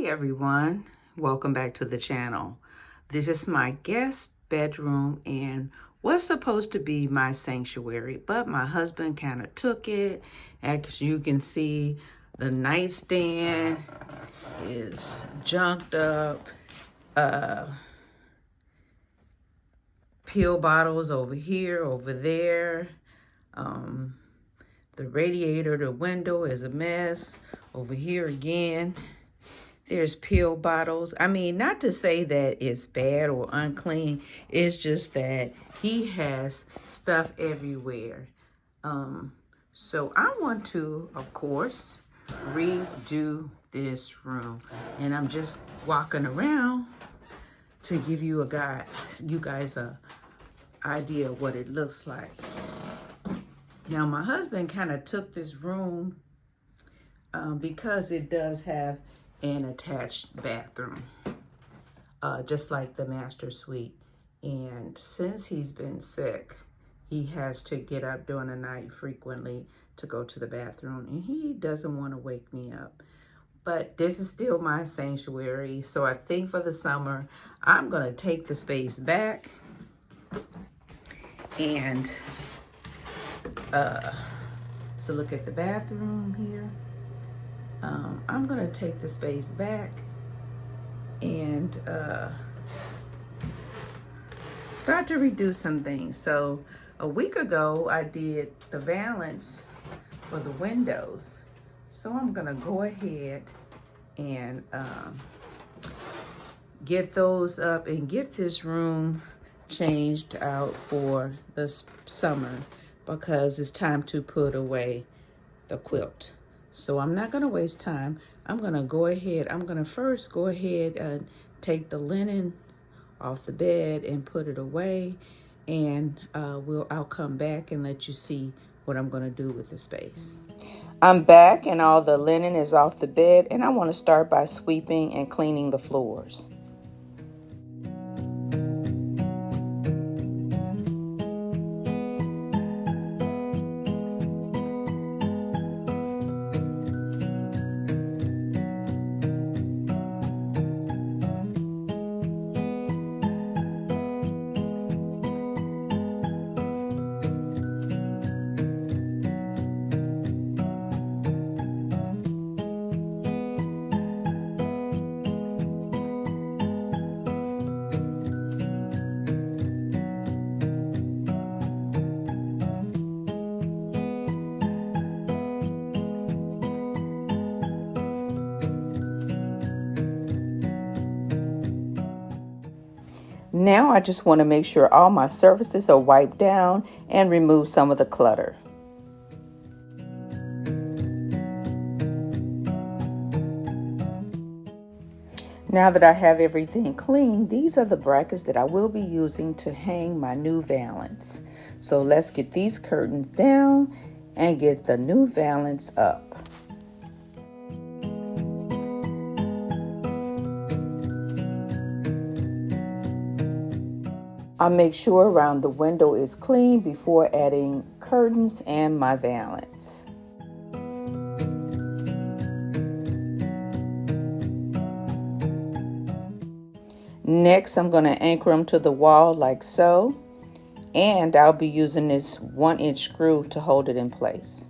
everyone, welcome back to the channel. This is my guest bedroom and was supposed to be my sanctuary, but my husband kind of took it. As you can see, the nightstand is junked up. Pill bottles over here, over there. The radiator, the window is a mess. Over here again. There's pill bottles. I mean, not to say that it's bad or unclean. It's just that he has stuff everywhere. So I want to, of course, redo this room. And I'm just walking around to give you guys a idea of what it looks like. Now, my husband kind of took this room because it does have an attached bathroom, just like the master suite. And since he's been sick, he has to get up during the night frequently to go to the bathroom, and he doesn't want to wake me up. But this is still my sanctuary, so I think for the summer, I'm gonna take the space back and so look at the bathroom here. I'm gonna take the space back and start to reduce some things. So a week ago, I did the valance for the windows. So I'm gonna go ahead and get those up and get this room changed out for the summer because it's time to put away the quilt. So I'm not gonna waste time. I'm gonna first go ahead and take the linen off the bed and put it away, and I'll come back and let you see what I'm gonna do with the space. I'm back and all the linen is off the bed, and I want to start by sweeping and cleaning the floors. Now I just want to make sure all my surfaces are wiped down and remove some of the clutter. Now that I have everything clean, these are the brackets that I will be using to hang my new valance. So let's get these curtains down and get the new valance up. I'll make sure around the window is clean before adding curtains and my valance. Next, I'm going to anchor them to the wall like so, and I'll be using this 1-inch screw to hold it in place.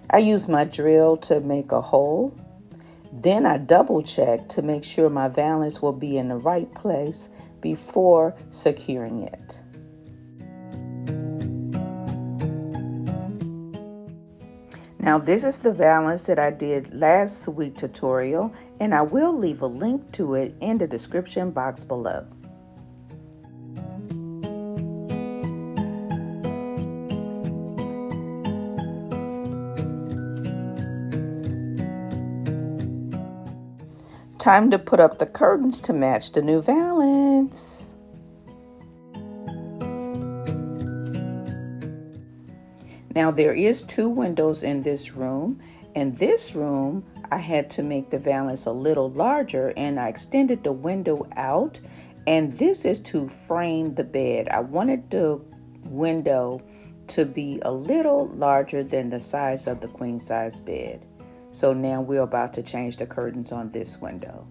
I use my drill to make a hole. Then I double check to make sure my valance will be in the right place before securing it. Now this is the valance that I did last week's tutorial, and I will leave a link to it in the description box below. Time to put up the curtains to match the new valance. Now there is 2 windows in this room, and this room I had to make the valance a little larger, and I extended the window out And this is to frame the bed. I wanted the window to be a little larger than the size of the queen size bed. So now we're about to change the curtains on this window.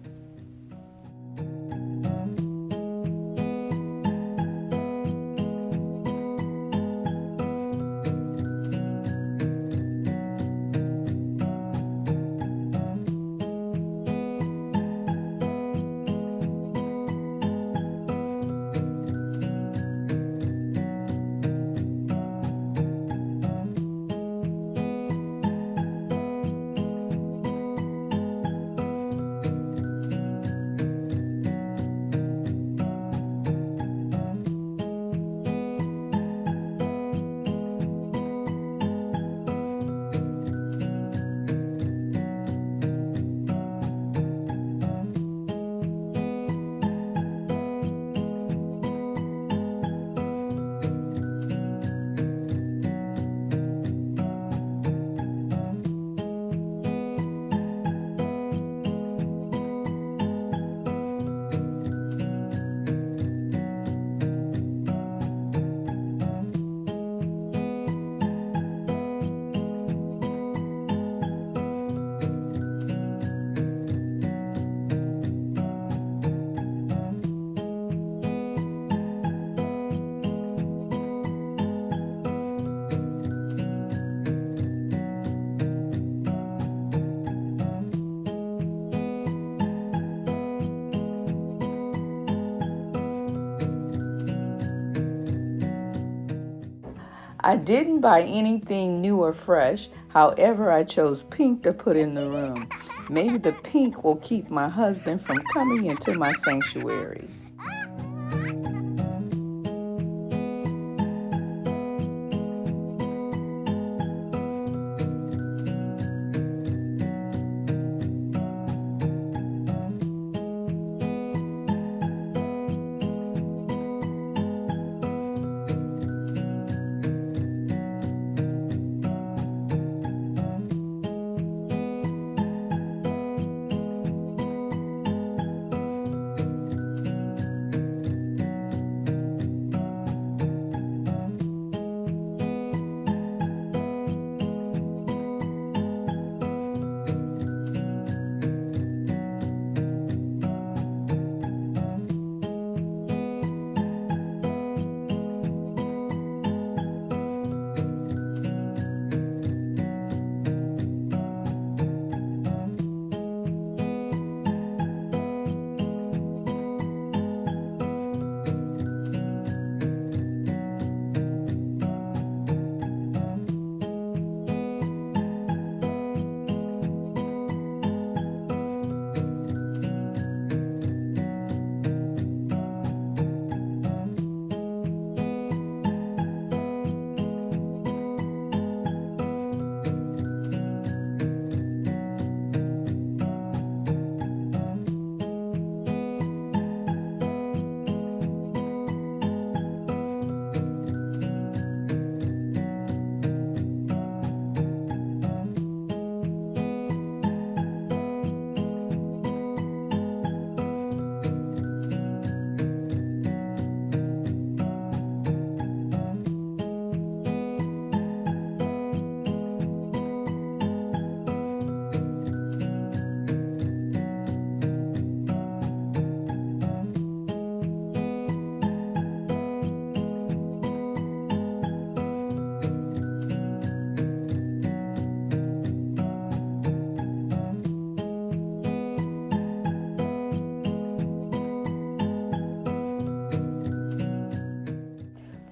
I didn't buy anything new or fresh. However, I chose pink to put in the room. Maybe the pink will keep my husband from coming into my sanctuary.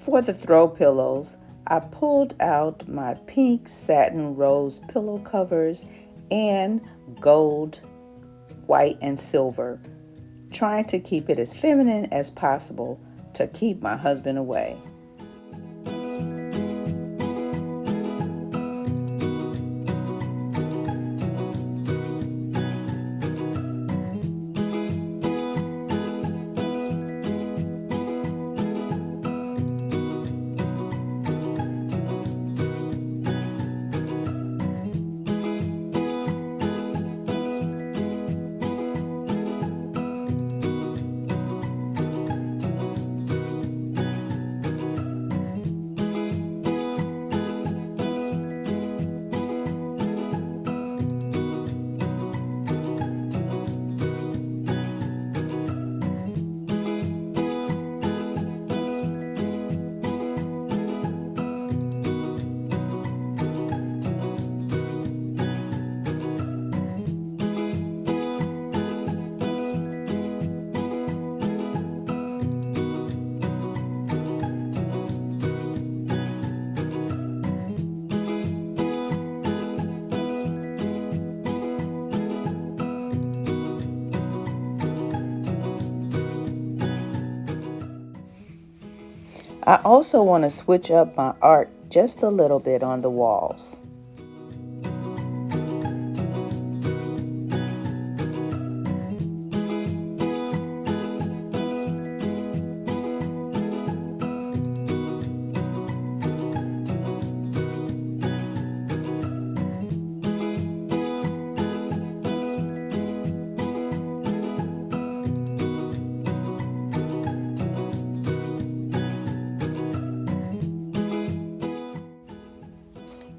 For the throw pillows, I pulled out my pink satin rose pillow covers and gold, white, and silver, trying to keep it as feminine as possible to keep my husband away. I also want to switch up my art just a little bit on the walls.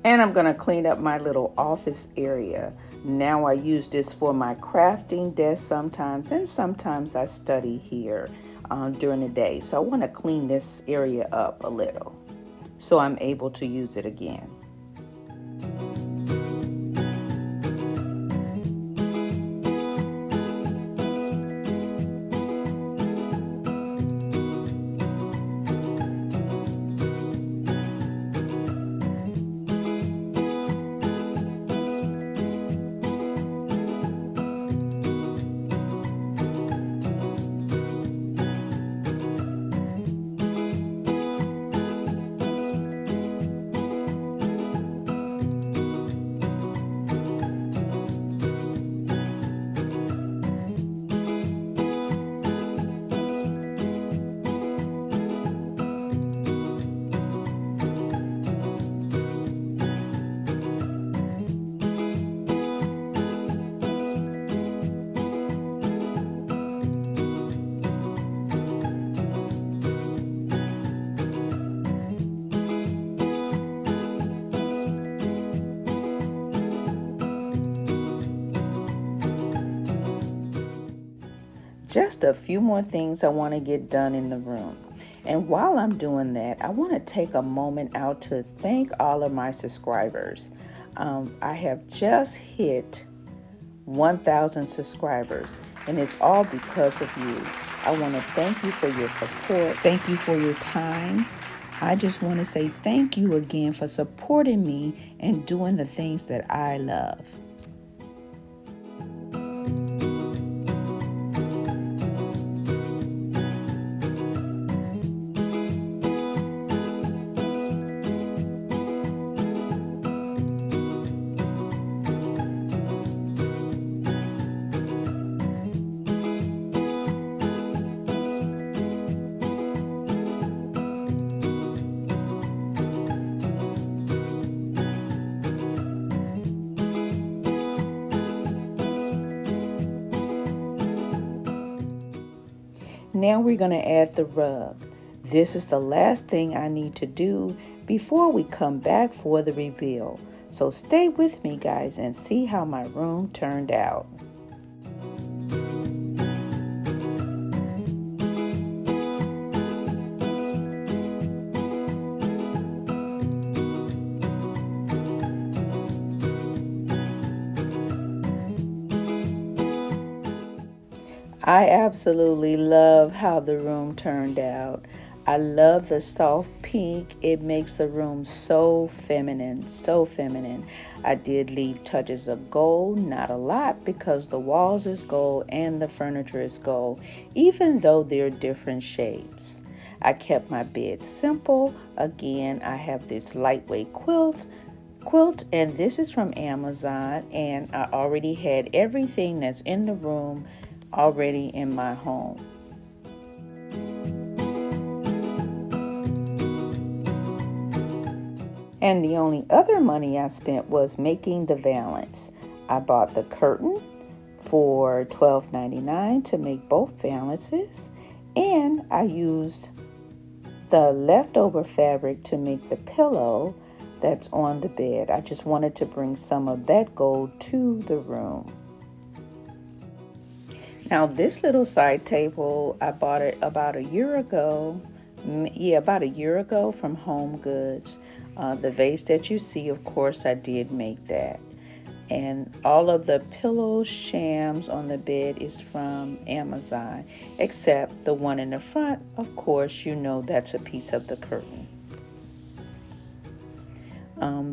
And I'm going to clean up my little office area. Now I use this for my crafting desk sometimes, and sometimes I study here during the day. So I want to clean this area up a little so I'm able to use it again. Just a few more things I want to get done in the room. And while I'm doing that, I want to take a moment out to thank all of my subscribers. I have just hit 1,000 subscribers, and it's all because of you. I want to thank you for your support. Thank you for your time. I just want to say thank you again for supporting me and doing the things that I love. Now we're going to add the rug. This is the last thing I need to do before we come back for the reveal. So stay with me, guys, and see how my room turned out. I absolutely love how the room turned out. I love the soft pink. It makes the room so feminine, so feminine. I did leave touches of gold, not a lot, because the walls is gold and the furniture is gold, even though they're different shapes. I kept my bed simple. Again, I have this lightweight quilt, and this is from Amazon, and I already had everything that's in the room already in my home. And the only other money I spent was making the valance. I bought the curtain for $12.99 to make both valances, and I used the leftover fabric to make the pillow that's on the bed. I just wanted to bring some of that gold to the room. Now this little side table, I bought it about a year ago. About a year ago from Home Goods. The vase that you see, of course, I did make that. And all of the pillow shams on the bed is from Amazon, except the one in the front, of course, you know that's a piece of the curtain.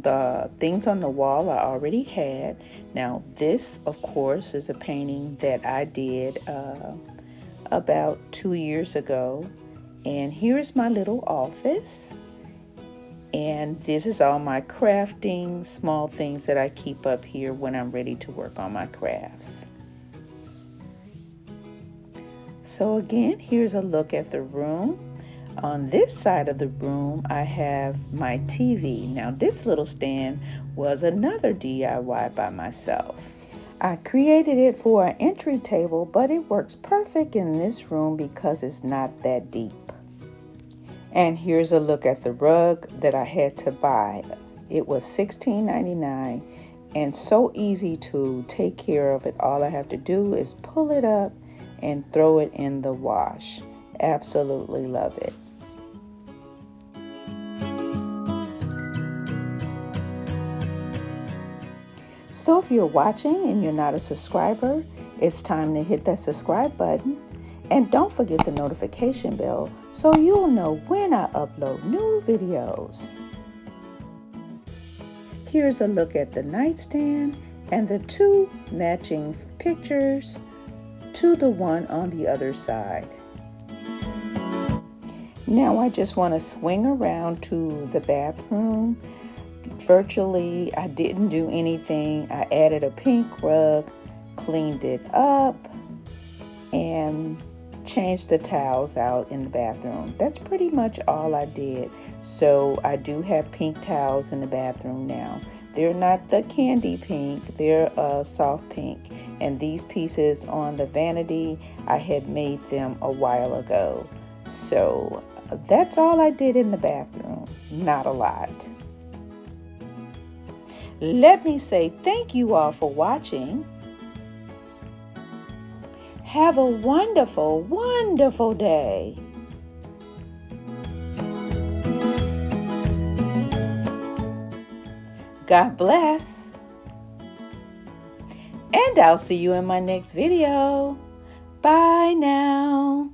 The things on the wall I already had. Now this, of course, is a painting that I did about 2 years ago. And here's my little office. And this is all my crafting, small things that I keep up here when I'm ready to work on my crafts. So again, here's a look at the room. On this side of the room, I have my TV. Now this little stand was another DIY by myself. I created it for an entry table, but it works perfect in this room because it's not that deep. And here's a look at the rug that I had to buy. It was $16.99 and so easy to take care of it. All I have to do is pull it up and throw it in the wash. Absolutely love it. So if you're watching and you're not a subscriber, it's time to hit that subscribe button. And don't forget the notification bell so you'll know when I upload new videos. Here's a look at the nightstand and the two matching pictures to the one on the other side. Now I just want to swing around to the bathroom. Virtually, I didn't do anything. I added a pink rug, cleaned it up, and changed the towels out in the bathroom. That's pretty much all I did. So I do have pink towels in the bathroom now. They're not the candy pink, they're a soft pink. And these pieces on the vanity, I had made them a while ago. So that's all I did in the bathroom. Not a lot. Let me say thank you all for watching. Have a wonderful, wonderful day. God bless. And I'll see you in my next video. Bye now.